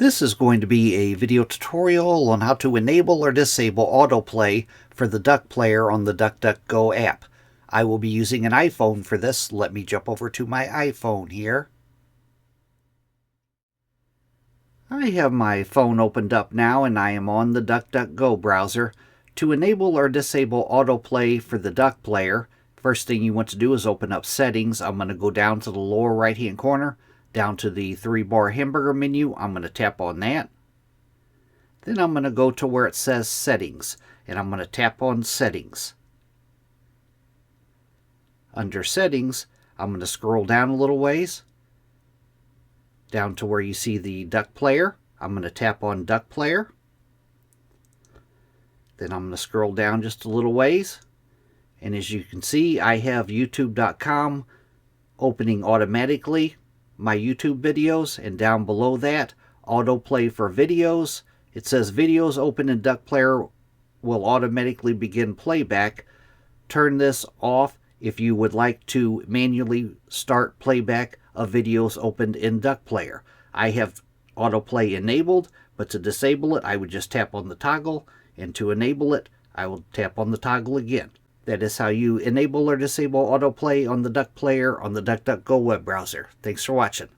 This is going to be a video tutorial on how to enable or disable autoplay for the Duck Player on the DuckDuckGo app. I will be using an iPhone for this. Let me jump over to my iPhone here. I have my phone opened up now and I am on the DuckDuckGo browser. To enable or disable autoplay for the Duck Player, first thing you want to do is open up Settings. I'm going to go down to the lower right hand corner, down to the 3-bar hamburger menu. I'm going to tap on that. Then I'm going to go to where it says Settings, and I'm going to tap on Settings. Under Settings, I'm going to scroll down a little ways, down to where you see the Duck Player. I'm going to tap on Duck Player. Then I'm going to scroll down just a little ways, and as you can see, I have YouTube.com opening automatically my YouTube videos, and down below that, autoplay for videos. It says videos open in Duck Player will automatically begin playback. Turn this off if you would like to manually start playback of videos opened in Duck Player. I have autoplay enabled, but to disable it, I would just tap on the toggle, and to enable it, I will tap on the toggle again. That is how you enable or disable autoplay on the Duck Player on the DuckDuckGo web browser. Thanks for watching.